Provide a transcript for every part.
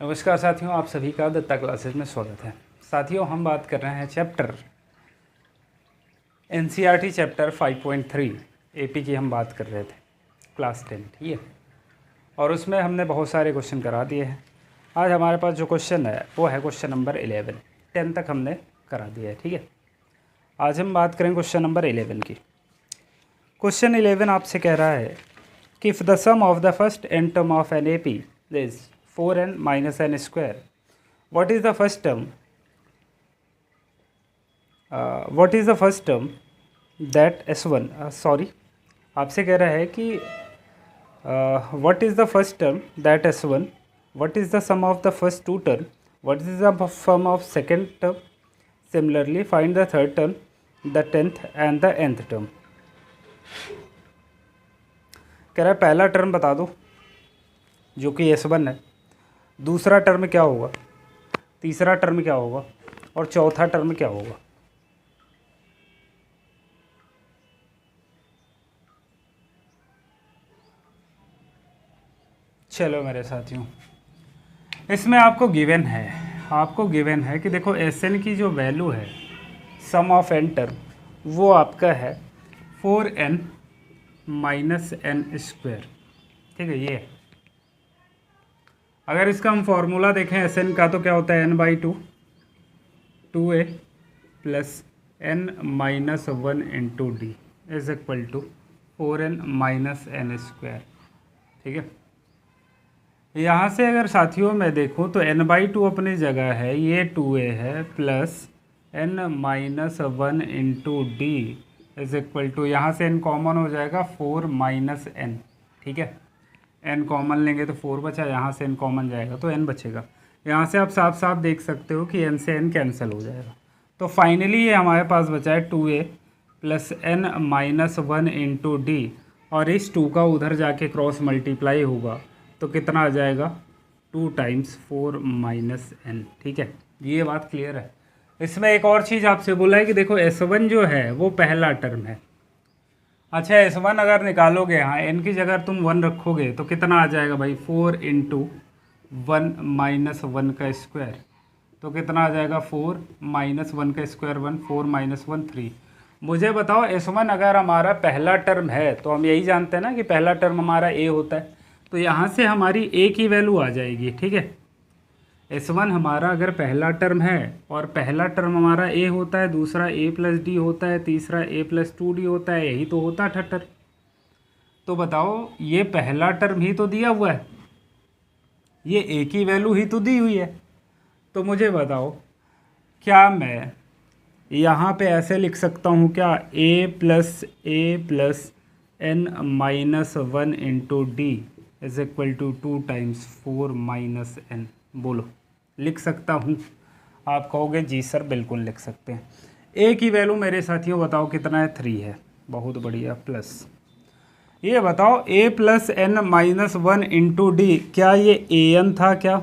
नमस्कार साथियों, आप सभी का दत्ता क्लासेस में स्वागत है। साथियों, हम बात कर रहे हैं चैप्टर एनसीईआरटी चैप्टर 5.3 एपी की हम बात कर रहे थे क्लास 10, ठीक है। और उसमें हमने बहुत सारे क्वेश्चन करा दिए हैं। आज हमारे पास जो क्वेश्चन है वो है क्वेश्चन नंबर 11। 10 तक हमने करा दिया है, ठीक है। आज हम बात करें क्वेश्चन नंबर 11 की। क्वेश्चन 11 आपसे कह रहा है कि if the sum of the first n term of n AP is 4n minus n square, what is the first term? What is the first term that S1? Sorry, आपसे कह रहा है कि what is the first term that S1? What is the sum of the first two term? What is the sum of second term? Similarly, find the third term, the 10th and the nth term. कह रहा है पहला term बता दो जो कि S1 है, दूसरा टर्म क्या होगा, तीसरा टर्म क्या होगा और चौथा टर्म क्या होगा। चलो मेरे साथियों, इसमें आपको गिवन है कि देखो Sn की जो वैल्यू है सम ऑफ n टर्म वो आपका है 4n माइनस एन स्क्वायर, ठीक है। ये अगर इसका हम फॉर्मूला देखें Sn का तो क्या होता है n/2 2a plus n minus 1 into d is equal to 4n minus n square, ठीक है। यहाँ से अगर साथियों मैं देखूँ तो n/2 अपनी जगह है, ये 2a है plus n minus 1 into d is equal to, यहाँ से n कॉमन हो जाएगा 4 माइनस n, ठीक है। n कॉमन लेंगे तो 4 बचा, यहाँ से n कॉमन जाएगा तो n बचेगा। यहाँ से आप साफ साफ देख सकते हो कि n से n कैंसिल हो जाएगा। तो फाइनली ये हमारे पास बचा है 2a plus n minus 1 into D, और इस 2 का उधर जाके क्रॉस मल्टीप्लाई होगा तो कितना आ जाएगा 2 टाइम्स 4 माइनस n, ठीक है। ये बात क्लियर है। इसमें एक और चीज़ आपसे बोला है कि देखो S1 जो है वो पहला टर्म है। अच्छा, S1 अगर निकालोगे, यहाँ n की जगह तुम 1 रखोगे तो कितना आ जाएगा भाई 4 इंटू 1 माइनस 1 का स्क्वायर, तो कितना आ जाएगा 4 माइनस 1 का स्क्वायर 1, 4 माइनस 1 3। मुझे बताओ S1 अगर हमारा पहला टर्म है तो हम यही जानते हैं ना कि पहला टर्म हमारा a होता है, तो यहाँ से हमारी a की वैल्यू आ जाएगी, ठीक है। S1 हमारा अगर पहला टर्म है और पहला टर्म हमारा a होता है, दूसरा a प्लस डी होता है, तीसरा a प्लस 2d होता है, यही तो होता है 78। तो बताओ ये पहला टर्म ही तो दिया हुआ है, ये a की वैल्यू ही तो दी हुई है। तो मुझे बताओ क्या मैं यहाँ पे ऐसे लिख सकता हूँ क्या a plus n minus 1 into d is equal to 2 times 4 minus n, बोलो लिख सकता हूँ? आप कहोगे जी सर बिल्कुल लिख सकते हैं। a की वैल्यू मेरे साथियों बताओ कितना है, 3 है, बहुत बढ़िया। प्लस ये बताओ a plus n minus 1 into D, क्या ये an था क्या?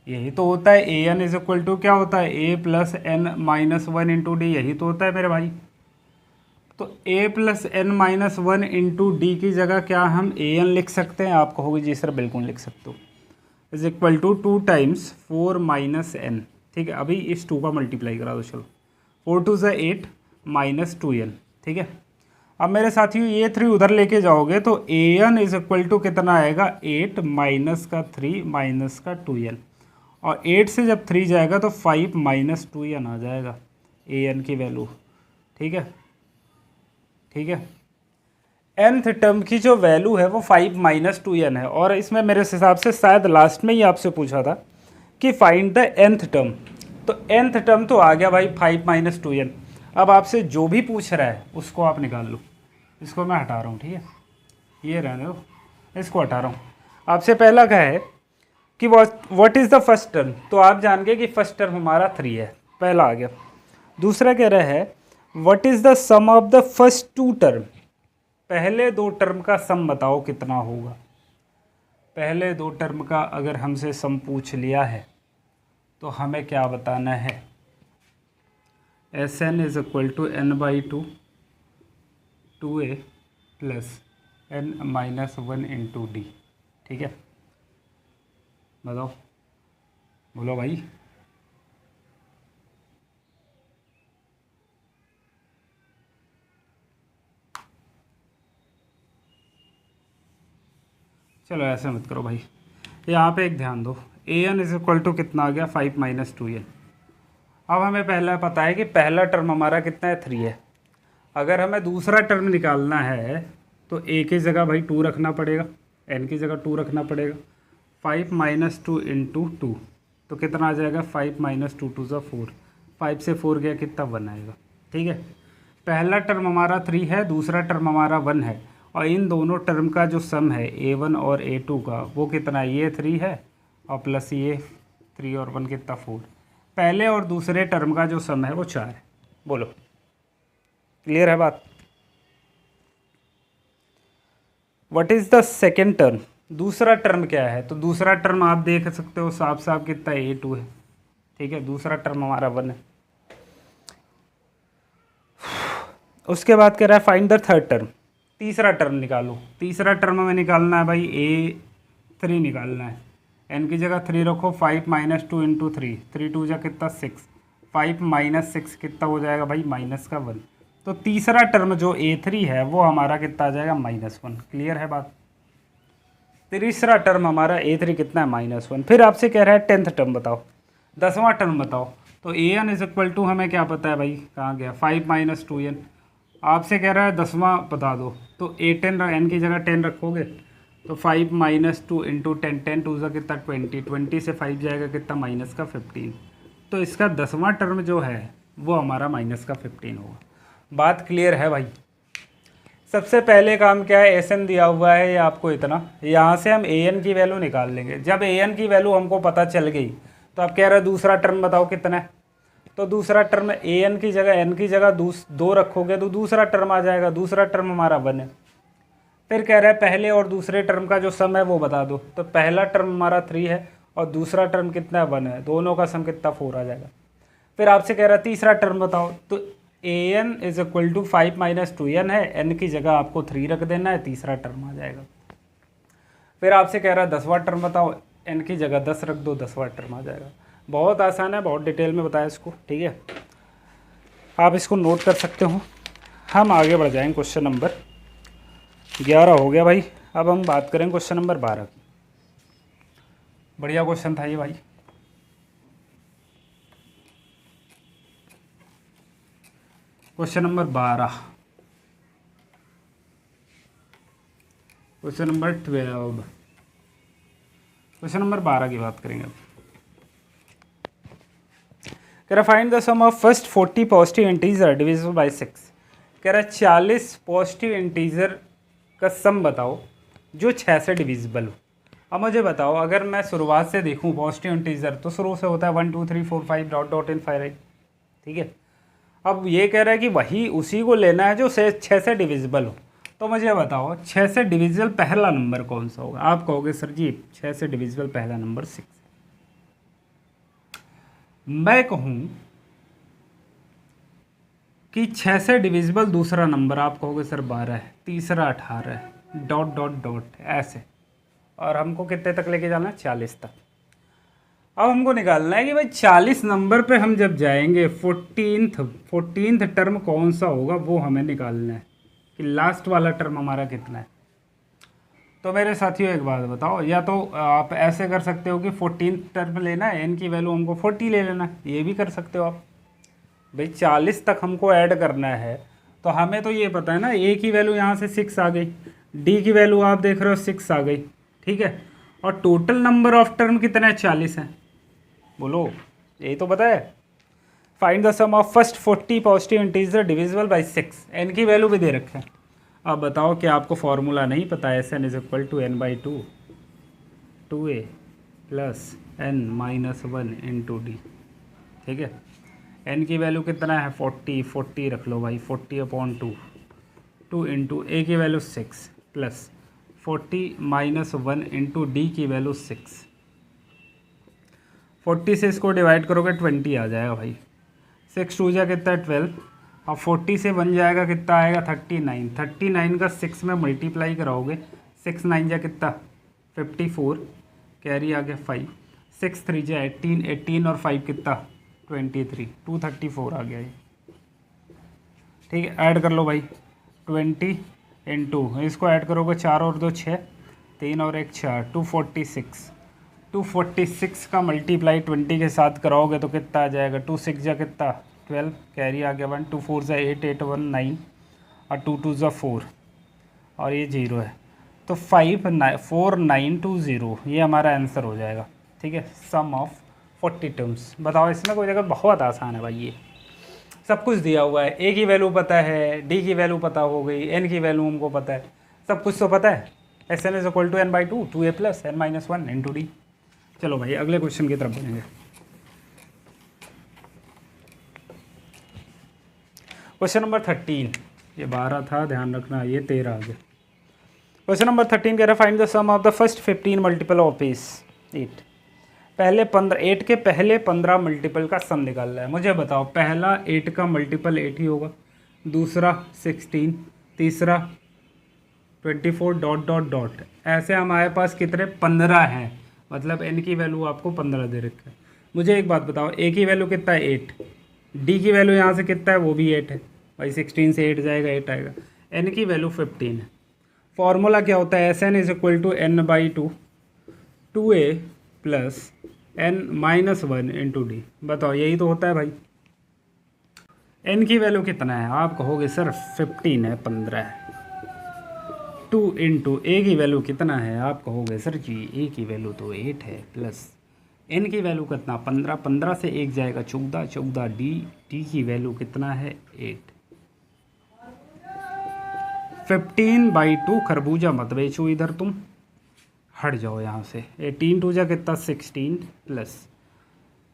यही तो होता है, an इज इक्वल टू क्या होता है a plus n minus 1 into D, यही तो होता है मेरे भाई। तो a plus n minus 1 into D की जगह क्या हम an लिख सकते हैं? आप कहोगे जी सर बिल्कुल लिख सकते हो, is equal to 2 times 4 minus n, ठीक है। अभी इस 2 का मल्टीप्लाई करा दो, चलो 4 2 ज़ा 8 माइनस 2n, ठीक है। अब मेरे साथियों ये 3 उधर लेके जाओगे तो an इज इक्वल टू कितना आएगा 8 माइनस का 3 माइनस का 2n, और 8 से जब 3 जाएगा तो 5 माइनस 2n आ जाएगा an की वैल्यू, ठीक है, ठीक है। nth टर्म की जो वैल्यू है वो 5 माइनस 2n है, और इसमें मेरे हिसाब से शायद लास्ट में ही आपसे पूछा था कि फाइंड द nth टर्म, तो nth टर्म तो आ गया भाई 5 माइनस 2n। अब आपसे जो भी पूछ रहा है उसको आप निकाल लो। इसको मैं हटा रहा हूँ, ठीक है, ये रहने दो, इसको हटा रहा हूँ। आपसे पहला क्या है कि what is the first term, तो आप जान गए कि फर्स्ट टर्म हमारा 3 है, पहला आ गया। दूसरा कह रहा है what is the sum of the first 2 term, पहले 2 टर्म का सम बताओ कितना होगा। पहले 2 टर्म का अगर हमसे सम पूछ लिया है तो हमें क्या बताना है, Sn is equal to n/2 2a plus n minus 1 into d, ठीक है। बताओ, बोलो भाई। चलो ऐसे मत करो भाई, यहाँ पे एक ध्यान दो। ए एन इज इक्वल टू कितना आ गया 5 माइनस 2n। अब हमें पहला पता है कि पहला टर्म हमारा कितना है 3 है। अगर हमें दूसरा टर्म निकालना है तो ए की जगह भाई 2 रखना पड़ेगा, एन की जगह 2 रखना पड़ेगा। 5 माइनस 2 इंटू 2 तो कितना आ जाएगा 5 माइनस 2 टू ज़ा 4। 5 से 4 गया कितना 1 आएगा। ठीक है, पहला टर्म हमारा 3 है, दूसरा टर्म हमारा 1 है, और इन दोनों टर्म का जो सम है A1 और A2 का वो कितना है, ये 3 है और प्लस ये 3 और 1 कितना 4। पहले और दूसरे टर्म का जो सम है वो 4 है। बोलो, क्लियर है बात। What is the second term, दूसरा टर्म क्या है, तो दूसरा टर्म आप देख सकते हो साफ साफ कितना A2 है। ठीक है, दूसरा टर्म हमारा 1 है। उसके बाद कह रहा है फाइंड द थर्ड टर्म, तीसरा टर्म निकालो। तीसरा टर्म हमें निकालना है भाई A3 निकालना है। एन की जगह 3 रखो, 5 माइनस 2 इंटू 3, 3 2 जा कितना 6, 5 माइनस 6 कितना हो जाएगा भाई माइनस का 1। तो तीसरा टर्म जो A3 है वो हमारा कितना आ जाएगा -1। क्लियर है बात। तीसरा टर्म हमारा A3 कितना है -1। फिर आपसे कह रहा है 10th टर्म बताओ, 10वां टर्म बताओ। तो an इज इक्वल टू हमें क्या पता है भाई, कहाँ गया 5 माइनस 2n। आपसे कह रहा है 10वां बता दो, तो A10 एन की जगह 10 रखोगे तो 5 माइनस 2 इंटू 10, 10 टू ज़ा कितना 20, 20 से 5 जाएगा कितना माइनस का 15। तो इसका 10वां टर्म जो है वो हमारा माइनस का 15 होगा। बात क्लियर है भाई। सबसे पहले काम क्या है, एस एन दिया हुआ है ये आपको इतना, यहाँ से हम ए एन की वैल्यू निकाल लेंगे। जब ए एन की वैल्यू हमको पता चल गई तो आप कह रहे हैं दूसरा टर्म बताओ कितना है। तो दूसरा टर्म ए एन की जगह एन की जगह 2 रखोगे तो दूसरा टर्म आ जाएगा। दूसरा टर्म हमारा 1 है। फिर कह रहा है पहले और दूसरे टर्म का जो सम है वो बता दो। तो पहला टर्म हमारा 3 है और दूसरा टर्म कितना है 1 है, दोनों का सम कितना 4 आ जाएगा। फिर आपसे कह रहा है तीसरा टर्म बताओ, तो A N is equal to 5 minus 2n है, एन की जगह आपको 3 रख देना है, तीसरा टर्म आ जाएगा। फिर आपसे कह रहा है 10वां टर्म बताओ, एन की जगह 10 रख दो, 10वां टर्म आ जाएगा। बहुत आसान है, बहुत डिटेल में बताया इसको। ठीक है, आप इसको नोट कर सकते हो। हम आगे बढ़ जाएंगे, क्वेश्चन नंबर 11 हो गया भाई। अब हम बात करें क्वेश्चन नंबर 12 की। बढ़िया क्वेश्चन था ये भाई। Question number 12, question number 12, question number 12 की बात करेंगे अब। कह रहा find the sum of first 40 positive integer divisible by 6। कह रहा 40 पॉजिटिव इंटीजर का सम बताओ जो 6 से डिविजिबल हो। अब मुझे बताओ, अगर मैं शुरुआत से देखूं पॉजिटिव इंटीजर तो शुरू से होता है 1 2 3 4 5 डॉट डॉट इनफाइनाइट। ठीक है, अब ये कह रहा है कि वही उसी को लेना है जो 6 से डिविजिबल हो। तो मुझे बताओ 6 से डिविजिबल पहला नंबर कौन सा होगा। आप कहोगे सर जी 6 से डिविजिबल पहला नंबर 6। मैं कहूँ कि 6 से डिविजिबल दूसरा नंबर, आप कहोगे सर 12 है, तीसरा 18 है, डॉट डॉट डॉट ऐसे। और हमको कितने तक लेके जाना है, 40 तक। अब हमको निकालना है कि भाई 40 नंबर पे हम जब जाएंगे 14th टर्म कौन सा होगा वो हमें निकालना है कि लास्ट वाला टर्म हमारा कितना है। तो मेरे साथियों एक बात बताओ, या तो आप ऐसे कर सकते हो कि 14th टर्म लेना है, एन की वैल्यू हमको 40 ले लेना है, ये भी कर सकते हो आप। भाई 40 तक हमको ऐड करना है तो हमें तो ये पता है ना, ए की वैल्यू यहाँ से 6 आ गई, डी की वैल्यू आप देख रहे हो 6 आ गई। ठीक है, और टोटल नंबर ऑफ टर्म कितना है, 40 है। बोलो, यही तो पता है। Find the sum of first 40 positive integer divisible by 6। N की वैल्यू भी दे रखे हैं। अब बताओ कि आपको फॉर्मूला नहीं पता है, S n is equal to n by 2 2a plus n minus 1 into d. ठीक है, एन की वैल्यू कितना है 40 रख लो भाई, 40/2 2 इंटू ए की value 6 plus 40 minus 1 into D की वैल्यू 6। 40 से इसको डिवाइड करोगे 20 आ जाएगा भाई। 6 2 जा कितना है 12, और 40 से 1 जाएगा कितना आएगा 39। 39 का 6 में मल्टीप्लाई कराओगे, 6 9 जा कितना 54, कैरी आ गया 5, 6 3 जा 18, 18 और 5 कितना 23, 234 आ गया ये। ठीक है, ऐड कर लो भाई 20 इंटू, इसको ऐड करोगे 4 और 2 6, 3 और 1 4, 246, 246 का मल्टीप्लाई 20 के साथ कराओगे तो कितना आ जाएगा, 2 6 जा कितना 12, कैरी आ गया 1, 2 4 जा 8, 8 1 9 और 2 2 जा 4 और ये 0 है, तो 4920 ये हमारा आंसर हो जाएगा। ठीक है, सम ऑफ 40 टर्म्स। बताओ इसमें कोई जगह, बहुत आसान है भाई, ये सब कुछ दिया हुआ है, ए की वैल्यू पता है, डी की वैल्यू पता हो गई, एन की वैल्यू हमको पता है, सब कुछ तो पता है। S n is equal to n by two, 2a plus n minus 1 into d. चलो भाई अगले क्वेश्चन की तरफ बढ़ेंगे। क्वेश्चन नंबर 13, ये 12 था, ध्यान रखना, ये 13 आ गया। क्वेश्चन नंबर 13 कह रहा है find the sum of the first 15 multiple of इस 8। पहले 15, 8 के पहले 15 मल्टीपल का सम निकालना है। मुझे बताओ, पहला 8 का मल्टीपल 8 ही होगा, दूसरा 16, तीसरा 24 डॉट डॉट डॉट, ऐसे हमारे पास कितने 15 हैं, मतलब n की वैल्यू आपको 15 दे रखा है। मुझे एक बात बताओ, a की वैल्यू कितना है 8, d की वैल्यू यहाँ से कितना है, वो भी 8 है भाई, 16 से 8 जाएगा 8 आएगा, n की वैल्यू 15 है। फॉर्मूला क्या होता है, S n is equal to n by two, 2a plus n minus 1 into d. बताओ यही तो होता है भाई। n की वैल्यू कितना है, आप कहोगे सर 15 है, 15 है। 2 इंटू ए की वैल्यू कितना है, आप कहोगे सर जी ए की वैल्यू तो 8 है, प्लस n की वैल्यू कितना 15, 15 से 1 जाएगा 14, 14 डी की वैल्यू कितना है 8। 15/2 खरबूजा मत बेचो इधर, तुम हट जाओ यहाँ से। 18 2 जा कितना 16 प्लस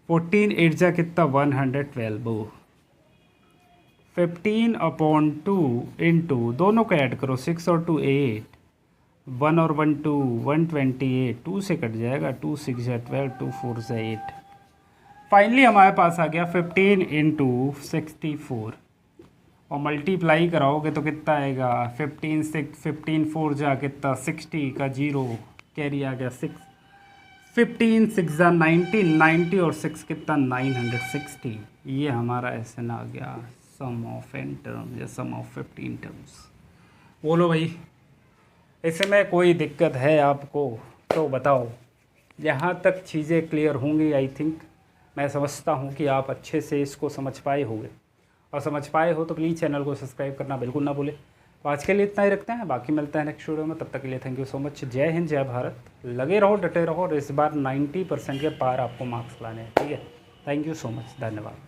14 8 जा कितना 112, 15/2 इंटू, दोनों को ऐड करो, 6 और 2 8, 1 और 1 2, 128, 2 से कट जाएगा, 2 6 जा 12, 2 4 जा 8। फाइनली हमारे पास आ गया 15 इंटू 64 और मल्टीप्लाई कराओगे तो कितना आएगा, 15 6, 15 4 जा कितना 60 का 0, कैरी आ गया 6, 15 6 जा 90, 90 और 6 कितना 960। ये हमारा एसएन आ गया, सम ऑफ n टर्म्स या सम ऑफ 15 टर्म्स। बोलो भाई, इसमें कोई दिक्कत है आपको तो बताओ। यहाँ तक चीज़ें क्लियर होंगी आई थिंक, मैं समझता हूँ कि आप अच्छे से इसको समझ पाए होंगे, और समझ पाए हो तो प्लीज़ चैनल को सब्सक्राइब करना बिल्कुल ना भूलें। तो आज के लिए इतना ही रखते हैं, बाकी मिलता है नेक्स्ट वीडियो में, तब तक के लिए थैंक यू सो मच। जय हिंद, जय भारत, लगे रहो, डटे रहो, और इस बार 90% के पार आपको मार्क्स लाने हैं। ठीक है, थैंक यू सो मच, धन्यवाद।